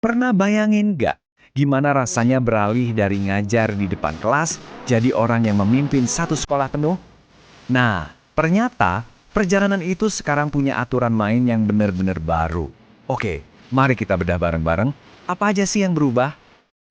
Pernah bayangin nggak gimana rasanya beralih dari ngajar di depan kelas jadi orang yang memimpin satu sekolah penuh? Nah, ternyata perjalanan itu sekarang punya aturan main yang benar-benar baru. Oke, mari kita bedah bareng-bareng. Apa aja sih yang berubah?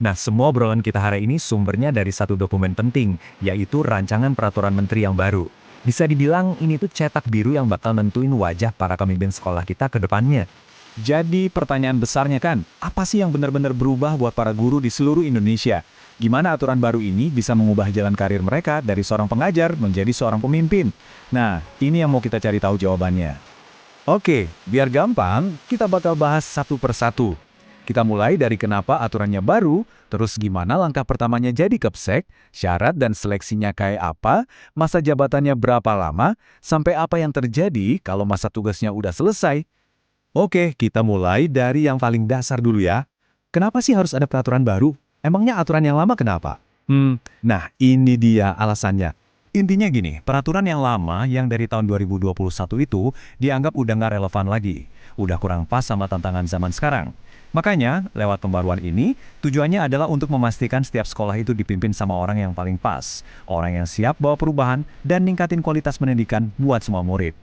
Nah, semua obrolan kita hari ini sumbernya dari satu dokumen penting, yaitu Rancangan Peraturan Menteri yang baru. Bisa dibilang ini tuh cetak biru yang bakal nentuin wajah para pemimpin sekolah kita ke depannya. Jadi pertanyaan besarnya kan, apa sih yang benar-benar berubah buat para guru di seluruh Indonesia? Gimana aturan baru ini bisa mengubah jalan karir mereka dari seorang pengajar menjadi seorang pemimpin? Nah, ini yang mau kita cari tahu jawabannya. Oke, biar gampang, kita bakal bahas satu persatu. Kita mulai dari kenapa aturannya baru, terus gimana langkah pertamanya jadi Kepsek, syarat dan seleksinya kayak apa, masa jabatannya berapa lama, sampai apa yang terjadi kalau masa tugasnya udah selesai. Oke, kita mulai dari yang paling dasar dulu ya. Kenapa sih harus ada peraturan baru? Emangnya aturan yang lama kenapa? Nah ini dia alasannya. Intinya gini, peraturan yang lama yang dari tahun 2021 itu dianggap udah nggak relevan lagi. Udah kurang pas sama tantangan zaman sekarang. Makanya, lewat pembaruan ini, tujuannya adalah untuk memastikan setiap sekolah itu dipimpin sama orang yang paling pas. Orang yang siap bawa perubahan dan ningkatin kualitas pendidikan buat semua murid.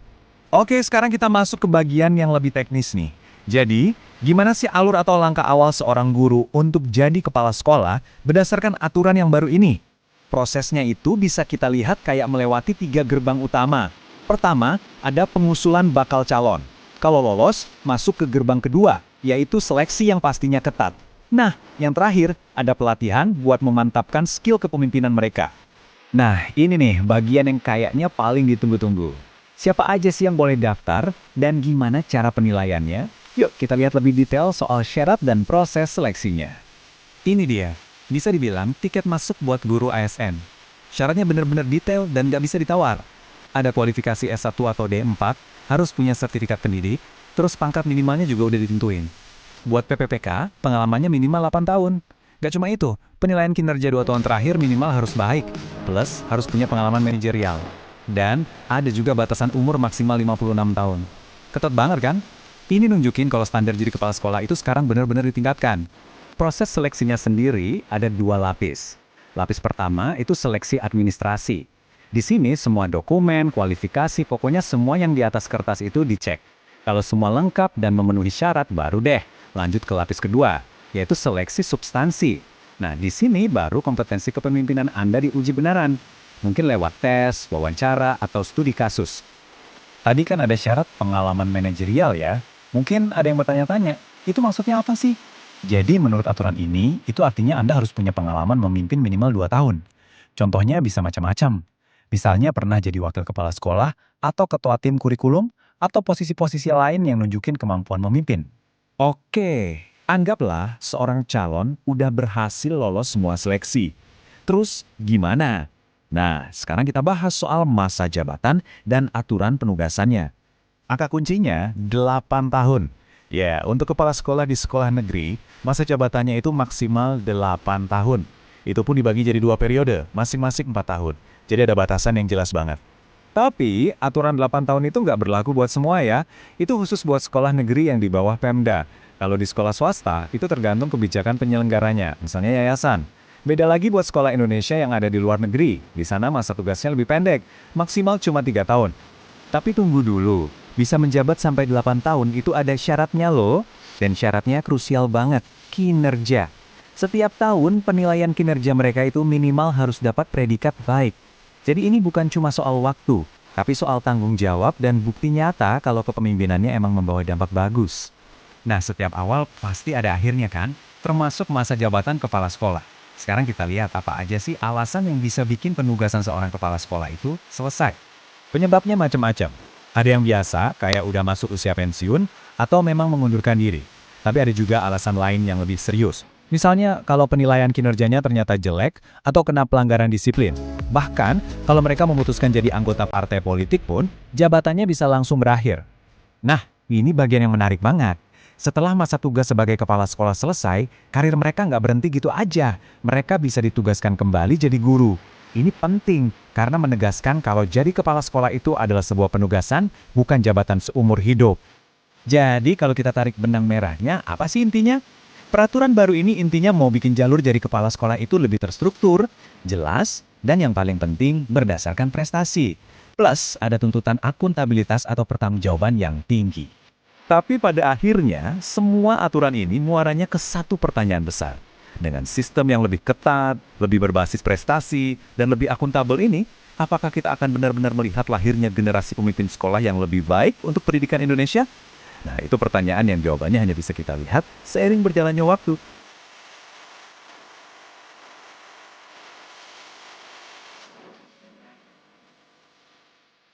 Oke, sekarang kita masuk ke bagian yang lebih teknis nih. Jadi, gimana sih alur atau langkah awal seorang guru untuk jadi kepala sekolah berdasarkan aturan yang baru ini? Prosesnya itu bisa kita lihat kayak melewati 3 gerbang utama. Pertama, ada pengusulan bakal calon. Kalau lolos, masuk ke gerbang kedua, yaitu seleksi yang pastinya ketat. Nah, yang terakhir, ada pelatihan buat memantapkan skill kepemimpinan mereka. Nah, ini nih bagian yang kayaknya paling ditunggu-tunggu. Siapa aja sih yang boleh daftar dan gimana cara penilaiannya? Yuk kita lihat lebih detail soal syarat dan proses seleksinya. Ini dia, bisa dibilang tiket masuk buat guru ASN. Syaratnya benar-benar detail dan nggak bisa ditawar. Ada kualifikasi S1 atau D4, harus punya sertifikat pendidik, terus pangkat minimalnya juga udah ditentuin. Buat PPPK, pengalamannya minimal 8 tahun. Gak cuma itu, penilaian kinerja 2 tahun terakhir minimal harus baik, plus harus punya pengalaman manajerial. Dan ada juga batasan umur maksimal 56 tahun. Ketat banget kan? Ini nunjukin kalau standar jadi kepala sekolah itu sekarang benar-benar ditingkatkan. Proses seleksinya sendiri ada 2 lapis. Lapis pertama itu seleksi administrasi. Di sini semua dokumen, kualifikasi, pokoknya semua yang di atas kertas itu dicek. Kalau semua lengkap dan memenuhi syarat, baru deh lanjut ke lapis kedua, yaitu seleksi substansi. Nah, di sini baru kompetensi kepemimpinan Anda diuji beneran. Mungkin lewat tes, wawancara, atau studi kasus. Tadi kan ada syarat pengalaman manajerial ya. Mungkin ada yang bertanya-tanya, itu maksudnya apa sih? Jadi menurut aturan ini, itu artinya Anda harus punya pengalaman memimpin minimal 2 tahun. Contohnya bisa macam-macam. Misalnya pernah jadi wakil kepala sekolah, atau ketua tim kurikulum, atau posisi-posisi lain yang nunjukin kemampuan memimpin. Oke, anggaplah seorang calon udah berhasil lolos semua seleksi. Terus gimana? Nah, sekarang kita bahas soal masa jabatan dan aturan penugasannya. Angka kuncinya 8 tahun. Ya, untuk kepala sekolah di sekolah negeri, masa jabatannya itu maksimal 8 tahun. Itu pun dibagi jadi 2 periode, masing-masing 4 tahun. Jadi ada batasan yang jelas banget. Tapi, aturan 8 tahun itu nggak berlaku buat semua ya. Itu khusus buat sekolah negeri yang di bawah Pemda. Kalau di sekolah swasta, itu tergantung kebijakan penyelenggaranya, misalnya yayasan. Beda lagi buat sekolah Indonesia yang ada di luar negeri. Di sana masa tugasnya lebih pendek, maksimal cuma 3 tahun. Tapi tunggu dulu, bisa menjabat sampai 8 tahun itu ada syaratnya loh. Dan syaratnya krusial banget, kinerja. Setiap tahun penilaian kinerja mereka itu minimal harus dapat predikat baik. Jadi ini bukan cuma soal waktu, tapi soal tanggung jawab dan bukti nyata kalau kepemimpinannya emang membawa dampak bagus. Nah, setiap awal pasti ada akhirnya kan, termasuk masa jabatan kepala sekolah. Sekarang kita lihat apa aja sih alasan yang bisa bikin penugasan seorang kepala sekolah itu selesai. Penyebabnya macam-macam. Ada yang biasa, kayak udah masuk usia pensiun, atau memang mengundurkan diri. Tapi ada juga alasan lain yang lebih serius. Misalnya, kalau penilaian kinerjanya ternyata jelek, atau kena pelanggaran disiplin. Bahkan, kalau mereka memutuskan jadi anggota partai politik pun, jabatannya bisa langsung berakhir. Nah, ini bagian yang menarik banget. Setelah masa tugas sebagai kepala sekolah selesai, karir mereka nggak berhenti gitu aja. Mereka bisa ditugaskan kembali jadi guru. Ini penting, karena menegaskan kalau jadi kepala sekolah itu adalah sebuah penugasan, bukan jabatan seumur hidup. Jadi kalau kita tarik benang merahnya, apa sih intinya? Peraturan baru ini intinya mau bikin jalur jadi kepala sekolah itu lebih terstruktur, jelas, dan yang paling penting berdasarkan prestasi. Plus, ada tuntutan akuntabilitas atau pertanggungjawaban yang tinggi. Tapi pada akhirnya, semua aturan ini muaranya ke satu pertanyaan besar. Dengan sistem yang lebih ketat, lebih berbasis prestasi, dan lebih akuntabel ini, apakah kita akan benar-benar melihat lahirnya generasi pemimpin sekolah yang lebih baik untuk pendidikan Indonesia? Nah, itu pertanyaan yang jawabannya hanya bisa kita lihat seiring berjalannya waktu.